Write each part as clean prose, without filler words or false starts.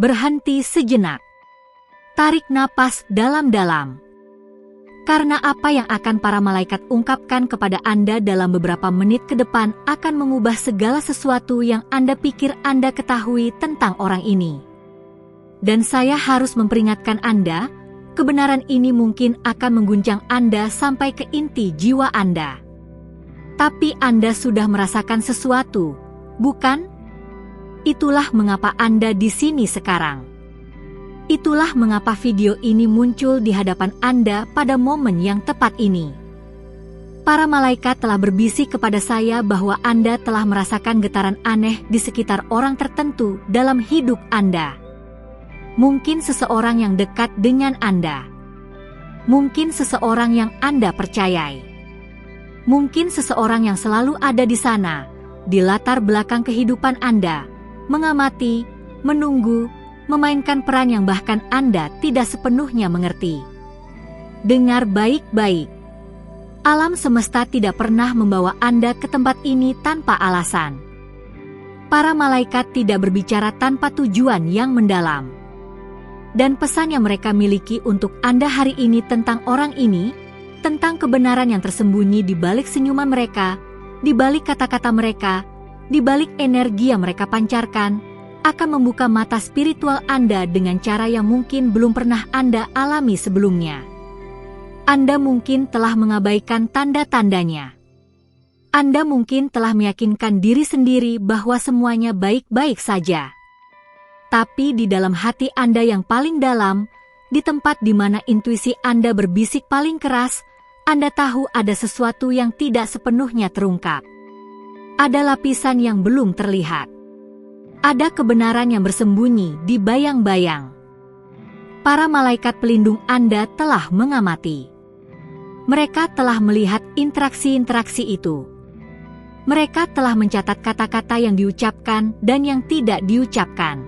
Berhenti sejenak. Tarik napas dalam-dalam. Karena apa yang akan para malaikat ungkapkan kepada Anda dalam beberapa menit ke depan akan mengubah segala sesuatu yang Anda pikir Anda ketahui tentang orang ini. Dan saya harus memperingatkan Anda, kebenaran ini mungkin akan mengguncang Anda sampai ke inti jiwa Anda. Tapi Anda sudah merasakan sesuatu, bukan? Itulah mengapa Anda di sini sekarang. Itulah mengapa video ini muncul di hadapan Anda pada momen yang tepat ini. Para malaikat telah berbisik kepada saya bahwa Anda telah merasakan getaran aneh di sekitar orang tertentu dalam hidup Anda. Mungkin seseorang yang dekat dengan Anda. Mungkin seseorang yang Anda percayai. Mungkin seseorang yang selalu ada di sana, di latar belakang kehidupan Anda, mengamati, menunggu, memainkan peran yang bahkan Anda tidak sepenuhnya mengerti. Dengar baik-baik. Alam semesta tidak pernah membawa Anda ke tempat ini tanpa alasan. Para malaikat tidak berbicara tanpa tujuan yang mendalam. Dan pesan yang mereka miliki untuk Anda hari ini tentang orang ini, tentang kebenaran yang tersembunyi di balik senyuman mereka, di balik kata-kata mereka, di balik energi yang mereka pancarkan, akan membuka mata spiritual Anda dengan cara yang mungkin belum pernah Anda alami sebelumnya. Anda mungkin telah mengabaikan tanda-tandanya. Anda mungkin telah meyakinkan diri sendiri bahwa semuanya baik-baik saja. Tapi di dalam hati Anda yang paling dalam, di tempat di mana intuisi Anda berbisik paling keras, Anda tahu ada sesuatu yang tidak sepenuhnya terungkap. Ada lapisan yang belum terlihat. Ada kebenaran yang bersembunyi di bayang-bayang. Para malaikat pelindung Anda telah mengamati. Mereka telah melihat interaksi-interaksi itu. Mereka telah mencatat kata-kata yang diucapkan dan yang tidak diucapkan.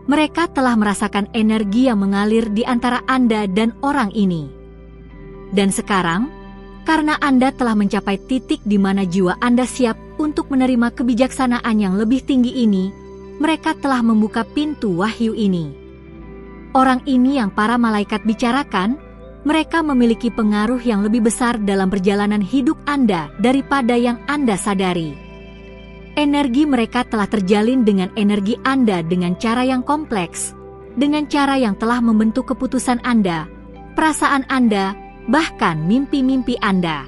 Mereka telah merasakan energi yang mengalir di antara Anda dan orang ini. Dan sekarang, karena Anda telah mencapai titik di mana jiwa Anda siap untuk menerima kebijaksanaan yang lebih tinggi ini, mereka telah membuka pintu wahyu ini. Orang ini yang para malaikat bicarakan, mereka memiliki pengaruh yang lebih besar dalam perjalanan hidup Anda daripada yang Anda sadari. Energi mereka telah terjalin dengan energi Anda dengan cara yang kompleks, dengan cara yang telah membentuk keputusan Anda, perasaan Anda, bahkan mimpi-mimpi Anda.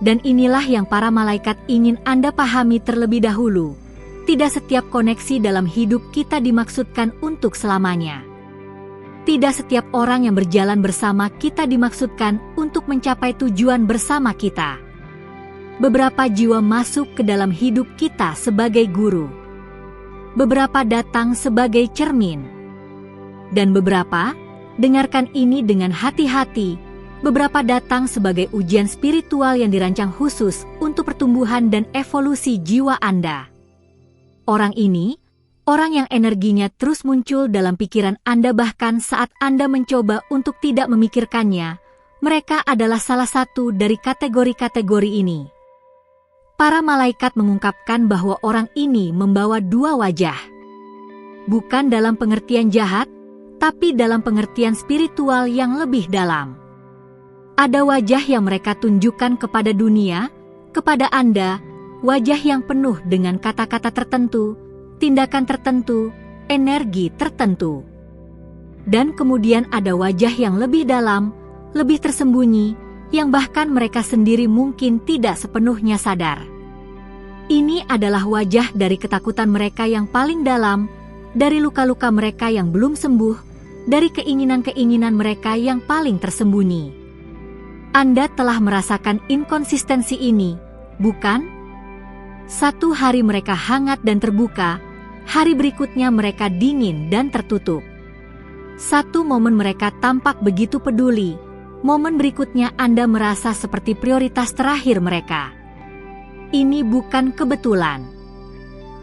Dan inilah yang para malaikat ingin Anda pahami terlebih dahulu. Tidak setiap koneksi dalam hidup kita dimaksudkan untuk selamanya. Tidak setiap orang yang berjalan bersama kita dimaksudkan untuk mencapai tujuan bersama kita. Beberapa jiwa masuk ke dalam hidup kita sebagai guru. Beberapa datang sebagai cermin. Dan beberapa, dengarkan ini dengan hati-hati, beberapa datang sebagai ujian spiritual yang dirancang khusus untuk pertumbuhan dan evolusi jiwa Anda. Orang ini, orang yang energinya terus muncul dalam pikiran Anda bahkan saat Anda mencoba untuk tidak memikirkannya, mereka adalah salah satu dari kategori-kategori ini. Para malaikat mengungkapkan bahwa orang ini membawa dua wajah. Bukan dalam pengertian jahat, tapi dalam pengertian spiritual yang lebih dalam. Ada wajah yang mereka tunjukkan kepada dunia, kepada Anda, wajah yang penuh dengan kata-kata tertentu, tindakan tertentu, energi tertentu. Dan kemudian ada wajah yang lebih dalam, lebih tersembunyi, yang bahkan mereka sendiri mungkin tidak sepenuhnya sadar. Ini adalah wajah dari ketakutan mereka yang paling dalam, dari luka-luka mereka yang belum sembuh, dari keinginan-keinginan mereka yang paling tersembunyi. Anda telah merasakan inkonsistensi ini, bukan? Satu hari mereka hangat dan terbuka, hari berikutnya mereka dingin dan tertutup. Satu momen mereka tampak begitu peduli, momen berikutnya Anda merasa seperti prioritas terakhir mereka. Ini bukan kebetulan.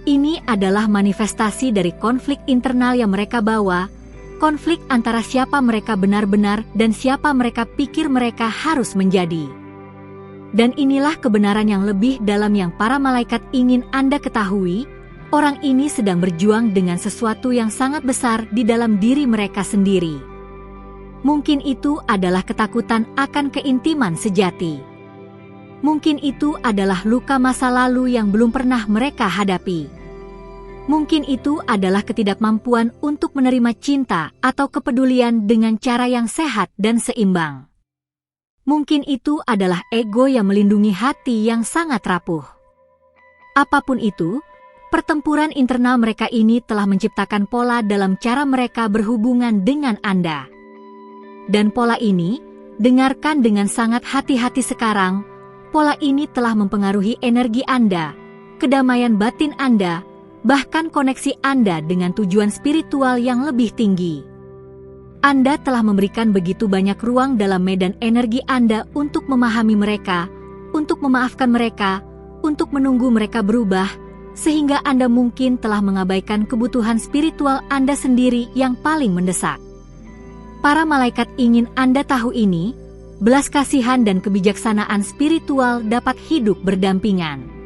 Ini adalah manifestasi dari konflik internal yang mereka bawa, konflik antara siapa mereka benar-benar dan siapa mereka pikir mereka harus menjadi. Dan inilah kebenaran yang lebih dalam yang para malaikat ingin Anda ketahui, Orang ini sedang berjuang dengan sesuatu yang sangat besar di dalam diri mereka sendiri. Mungkin itu adalah ketakutan akan keintiman sejati. Mungkin itu adalah luka masa lalu yang belum pernah mereka hadapi. Mungkin itu adalah ketidakmampuan untuk menerima cinta atau kepedulian dengan cara yang sehat dan seimbang. Mungkin itu adalah ego yang melindungi hati yang sangat rapuh. Apapun itu, pertempuran internal mereka ini telah menciptakan pola dalam cara mereka berhubungan dengan Anda. Dan pola ini, dengarkan dengan sangat hati-hati sekarang, pola ini telah mempengaruhi energi Anda, kedamaian batin Anda, bahkan koneksi Anda dengan tujuan spiritual yang lebih tinggi. Anda telah memberikan begitu banyak ruang dalam medan energi Anda untuk memahami mereka, untuk memaafkan mereka, untuk menunggu mereka berubah, sehingga Anda mungkin telah mengabaikan kebutuhan spiritual Anda sendiri yang paling mendesak. Para malaikat ingin Anda tahu ini, belas kasihan dan kebijaksanaan spiritual dapat hidup berdampingan.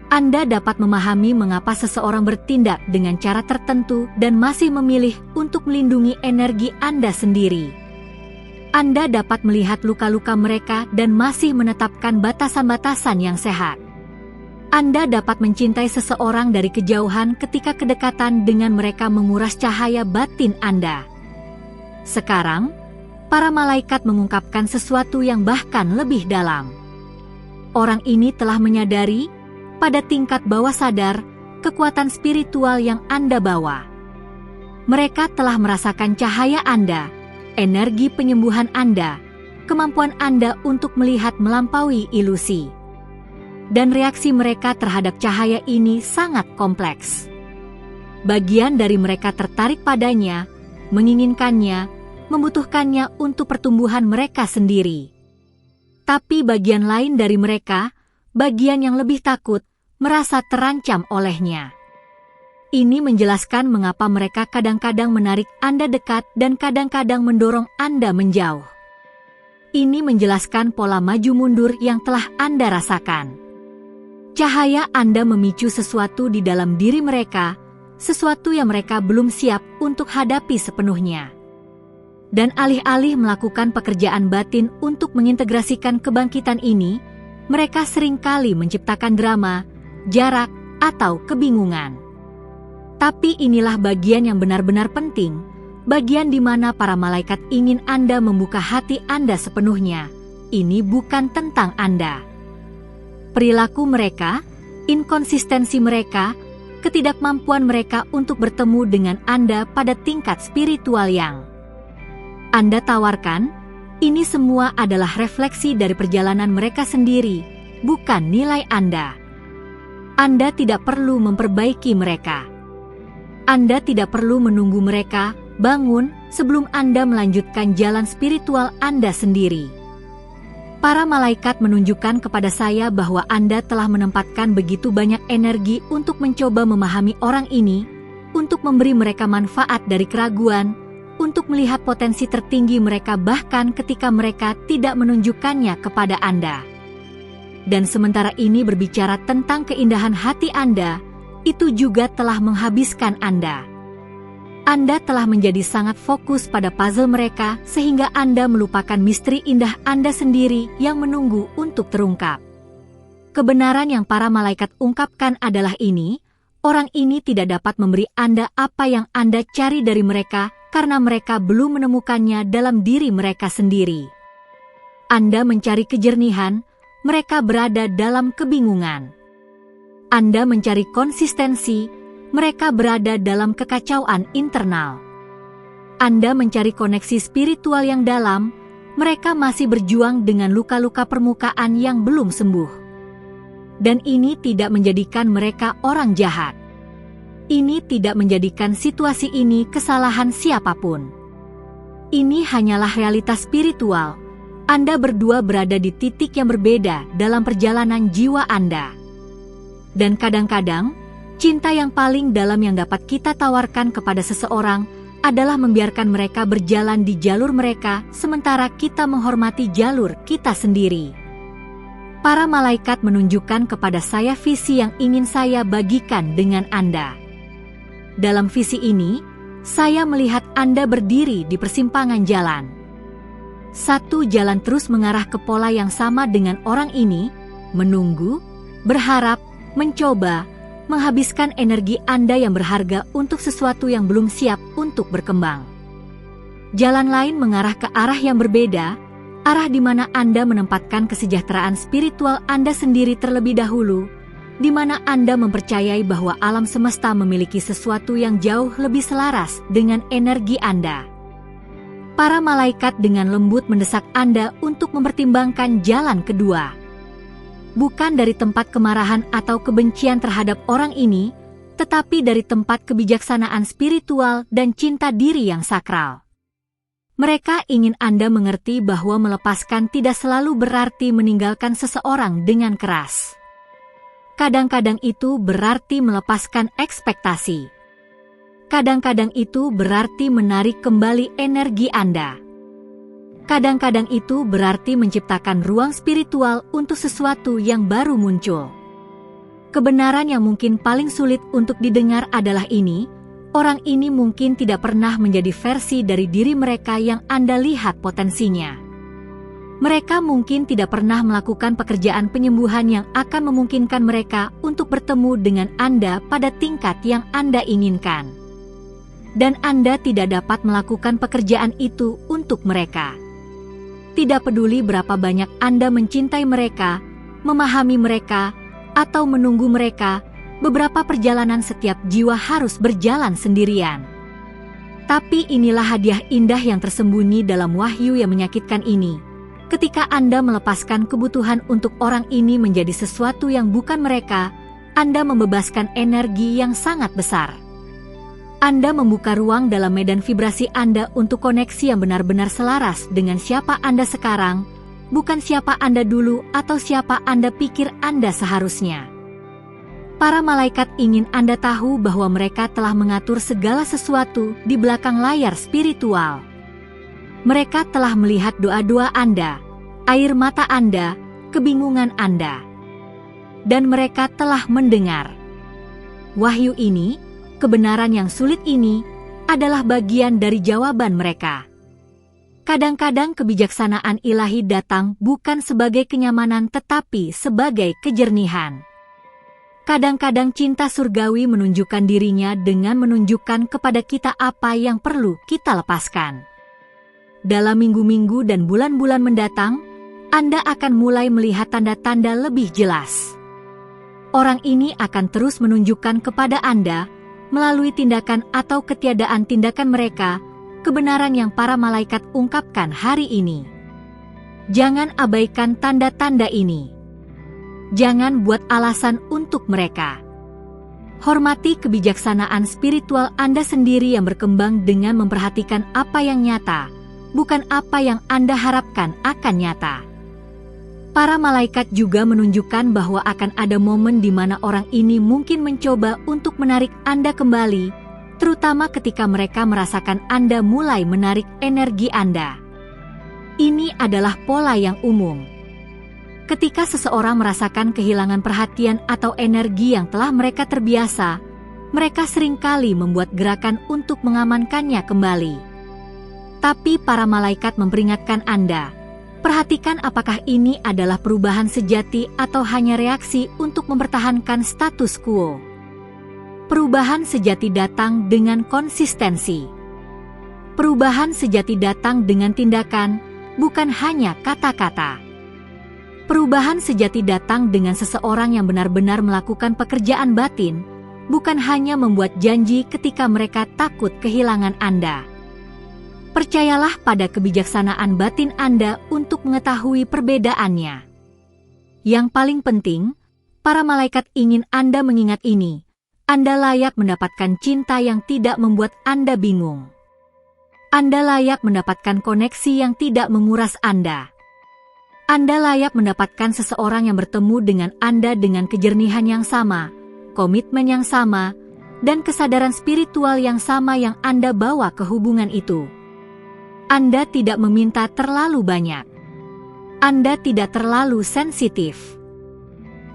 Anda dapat memahami mengapa seseorang bertindak dengan cara tertentu dan masih memilih untuk melindungi energi Anda sendiri. Anda dapat melihat luka-luka mereka dan masih menetapkan batasan-batasan yang sehat. Anda dapat mencintai seseorang dari kejauhan ketika kedekatan dengan mereka menguras cahaya batin Anda. Sekarang, para malaikat mengungkapkan sesuatu yang bahkan lebih dalam. Orang ini telah menyadari, pada tingkat bawah sadar, kekuatan spiritual yang Anda bawa. Mereka telah merasakan cahaya Anda, energi penyembuhan Anda, kemampuan Anda untuk melihat melampaui ilusi. Dan reaksi mereka terhadap cahaya ini sangat kompleks. Bagian dari mereka tertarik padanya, menginginkannya, membutuhkannya untuk pertumbuhan mereka sendiri. Tapi bagian lain dari mereka, bagian yang lebih takut, merasa terancam olehnya. Ini menjelaskan mengapa mereka kadang-kadang menarik Anda dekat dan kadang-kadang mendorong Anda menjauh. Ini menjelaskan pola maju mundur yang telah Anda rasakan. Cahaya Anda memicu sesuatu di dalam diri mereka, sesuatu yang mereka belum siap untuk hadapi sepenuhnya. Dan alih-alih melakukan pekerjaan batin untuk mengintegrasikan kebangkitan ini, mereka seringkali menciptakan drama, jarak, atau kebingungan. Tapi inilah bagian yang benar-benar penting, bagian di mana para malaikat ingin Anda membuka hati Anda sepenuhnya. Ini bukan tentang Anda. Perilaku mereka, inkonsistensi mereka, ketidakmampuan mereka untuk bertemu dengan Anda pada tingkat spiritual yang Anda tawarkan, ini semua adalah refleksi dari perjalanan mereka sendiri, bukan nilai Anda. Anda tidak perlu memperbaiki mereka. Anda tidak perlu menunggu mereka bangun sebelum Anda melanjutkan jalan spiritual Anda sendiri. Para malaikat menunjukkan kepada saya bahwa Anda telah menempatkan begitu banyak energi untuk mencoba memahami orang ini, untuk memberi mereka manfaat dari keraguan, untuk melihat potensi tertinggi mereka bahkan ketika mereka tidak menunjukkannya kepada Anda. Dan sementara ini berbicara tentang keindahan hati Anda, itu juga telah menghabiskan Anda. Anda telah menjadi sangat fokus pada puzzle mereka sehingga Anda melupakan misteri indah Anda sendiri yang menunggu untuk terungkap. Kebenaran yang para malaikat ungkapkan adalah ini, orang ini tidak dapat memberi Anda apa yang Anda cari dari mereka karena mereka belum menemukannya dalam diri mereka sendiri. Anda mencari kejernihan, mereka berada dalam kebingungan. Anda mencari konsistensi, mereka berada dalam kekacauan internal. Anda mencari koneksi spiritual yang dalam, mereka masih berjuang dengan luka-luka permukaan yang belum sembuh. Dan ini tidak menjadikan mereka orang jahat. Ini tidak menjadikan situasi ini kesalahan siapapun. Ini hanyalah realitas spiritual. Anda berdua berada di titik yang berbeda dalam perjalanan jiwa Anda. Dan kadang-kadang, cinta yang paling dalam yang dapat kita tawarkan kepada seseorang adalah membiarkan mereka berjalan di jalur mereka sementara kita menghormati jalur kita sendiri. Para malaikat menunjukkan kepada saya visi yang ingin saya bagikan dengan Anda. Dalam visi ini, saya melihat Anda berdiri di persimpangan jalan. Satu jalan terus mengarah ke pola yang sama dengan orang ini, menunggu, berharap, mencoba, menghabiskan energi Anda yang berharga untuk sesuatu yang belum siap untuk berkembang. Jalan lain mengarah ke arah yang berbeda, arah di mana Anda menempatkan kesejahteraan spiritual Anda sendiri terlebih dahulu, di mana Anda mempercayai bahwa alam semesta memiliki sesuatu yang jauh lebih selaras dengan energi Anda. Para malaikat dengan lembut mendesak Anda untuk mempertimbangkan jalan kedua. Bukan dari tempat kemarahan atau kebencian terhadap orang ini, tetapi dari tempat kebijaksanaan spiritual dan cinta diri yang sakral. Mereka ingin Anda mengerti bahwa melepaskan tidak selalu berarti meninggalkan seseorang dengan keras. Kadang-kadang itu berarti melepaskan ekspektasi. Kadang-kadang itu berarti menarik kembali energi Anda. Kadang-kadang itu berarti menciptakan ruang spiritual untuk sesuatu yang baru muncul. Kebenaran yang mungkin paling sulit untuk didengar adalah ini: orang ini mungkin tidak pernah menjadi versi dari diri mereka yang Anda lihat potensinya. Mereka mungkin tidak pernah melakukan pekerjaan penyembuhan yang akan memungkinkan mereka untuk bertemu dengan Anda pada tingkat yang Anda inginkan. Dan Anda tidak dapat melakukan pekerjaan itu untuk mereka. Tidak peduli berapa banyak Anda mencintai mereka, memahami mereka, atau menunggu mereka, beberapa perjalanan setiap jiwa harus berjalan sendirian. Tapi inilah hadiah indah yang tersembunyi dalam wahyu yang menyakitkan ini. Ketika Anda melepaskan kebutuhan untuk orang ini menjadi sesuatu yang bukan mereka, Anda membebaskan energi yang sangat besar. Anda membuka ruang dalam medan vibrasi Anda untuk koneksi yang benar-benar selaras dengan siapa Anda sekarang, bukan siapa Anda dulu atau siapa Anda pikir Anda seharusnya. Para malaikat ingin Anda tahu bahwa mereka telah mengatur segala sesuatu di belakang layar spiritual. Mereka telah melihat doa-doa Anda, air mata Anda, kebingungan Anda. Dan mereka telah mendengar. Wahyu ini, kebenaran yang sulit ini, adalah bagian dari jawaban mereka. Kadang-kadang kebijaksanaan ilahi datang bukan sebagai kenyamanan tetapi sebagai kejernihan. Kadang-kadang cinta surgawi menunjukkan dirinya dengan menunjukkan kepada kita apa yang perlu kita lepaskan. Dalam minggu-minggu dan bulan-bulan mendatang, Anda akan mulai melihat tanda-tanda lebih jelas. Orang ini akan terus menunjukkan kepada Anda, melalui tindakan atau ketiadaan tindakan mereka, kebenaran yang para malaikat ungkapkan hari ini. Jangan abaikan tanda-tanda ini. Jangan buat alasan untuk mereka. Hormati kebijaksanaan spiritual Anda sendiri yang berkembang dengan memperhatikan apa yang nyata, bukan apa yang Anda harapkan akan nyata. Para malaikat juga menunjukkan bahwa akan ada momen di mana orang ini mungkin mencoba untuk menarik Anda kembali, terutama ketika mereka merasakan Anda mulai menarik energi Anda. Ini adalah pola yang umum. Ketika seseorang merasakan kehilangan perhatian atau energi yang telah mereka terbiasa, mereka seringkali membuat gerakan untuk mengamankannya kembali. Tapi para malaikat memperingatkan Anda, perhatikan apakah ini adalah perubahan sejati atau hanya reaksi untuk mempertahankan status quo. Perubahan sejati datang dengan konsistensi. Perubahan sejati datang dengan tindakan, bukan hanya kata-kata. Perubahan sejati datang dengan seseorang yang benar-benar melakukan pekerjaan batin, bukan hanya membuat janji ketika mereka takut kehilangan Anda. Percayalah pada kebijaksanaan batin Anda untuk mengetahui perbedaannya. Yang paling penting, para malaikat ingin Anda mengingat ini. Anda layak mendapatkan cinta yang tidak membuat Anda bingung. Anda layak mendapatkan koneksi yang tidak menguras Anda. Anda layak mendapatkan seseorang yang bertemu dengan Anda dengan kejernihan yang sama, komitmen yang sama, dan kesadaran spiritual yang sama yang Anda bawa ke hubungan itu. Anda tidak meminta terlalu banyak. Anda tidak terlalu sensitif.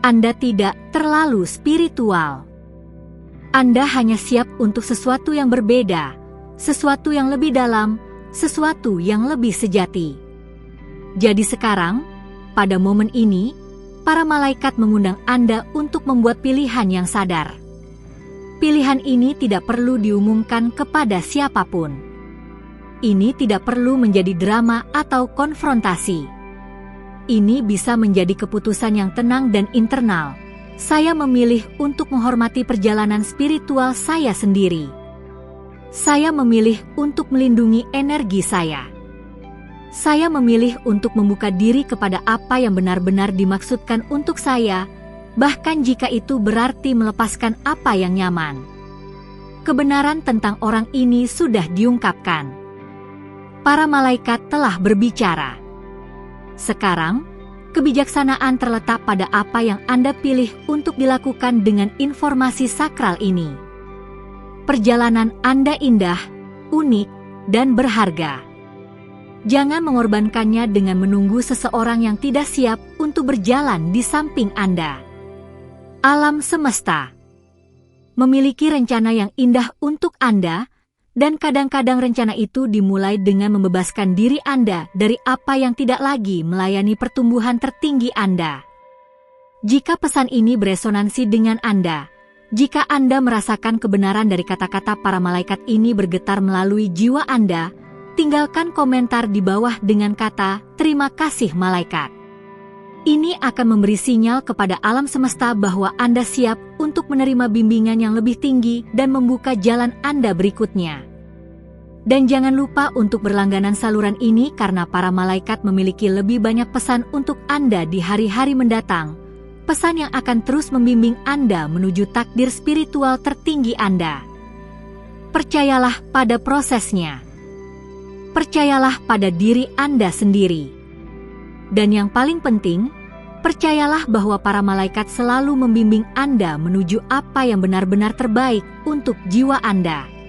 Anda tidak terlalu spiritual. Anda hanya siap untuk sesuatu yang berbeda, sesuatu yang lebih dalam, sesuatu yang lebih sejati. Jadi sekarang, pada momen ini, para malaikat mengundang Anda untuk membuat pilihan yang sadar. Pilihan ini tidak perlu diumumkan kepada siapapun. Ini tidak perlu menjadi drama atau konfrontasi. Ini bisa menjadi keputusan yang tenang dan internal. Saya memilih untuk menghormati perjalanan spiritual saya sendiri. Saya memilih untuk melindungi energi saya. Saya memilih untuk membuka diri kepada apa yang benar-benar dimaksudkan untuk saya, bahkan jika itu berarti melepaskan apa yang nyaman. Kebenaran tentang orang ini sudah diungkapkan. Para malaikat telah berbicara. Sekarang, kebijaksanaan terletak pada apa yang Anda pilih untuk dilakukan dengan informasi sakral ini. Perjalanan Anda indah, unik, dan berharga. Jangan mengorbankannya dengan menunggu seseorang yang tidak siap untuk berjalan di samping Anda. Alam semesta memiliki rencana yang indah untuk Anda, dan kadang-kadang rencana itu dimulai dengan membebaskan diri Anda dari apa yang tidak lagi melayani pertumbuhan tertinggi Anda. Jika pesan ini beresonansi dengan Anda, jika Anda merasakan kebenaran dari kata-kata para malaikat ini bergetar melalui jiwa Anda, tinggalkan komentar di bawah dengan kata, "Terima kasih malaikat." Ini akan memberi sinyal kepada alam semesta bahwa Anda siap untuk menerima bimbingan yang lebih tinggi dan membuka jalan Anda berikutnya. Dan jangan lupa untuk berlangganan saluran ini karena para malaikat memiliki lebih banyak pesan untuk Anda di hari-hari mendatang. Pesan yang akan terus membimbing Anda menuju takdir spiritual tertinggi Anda. Percayalah pada prosesnya. Percayalah pada diri Anda sendiri. Dan yang paling penting, percayalah bahwa para malaikat selalu membimbing Anda menuju apa yang benar-benar terbaik untuk jiwa Anda.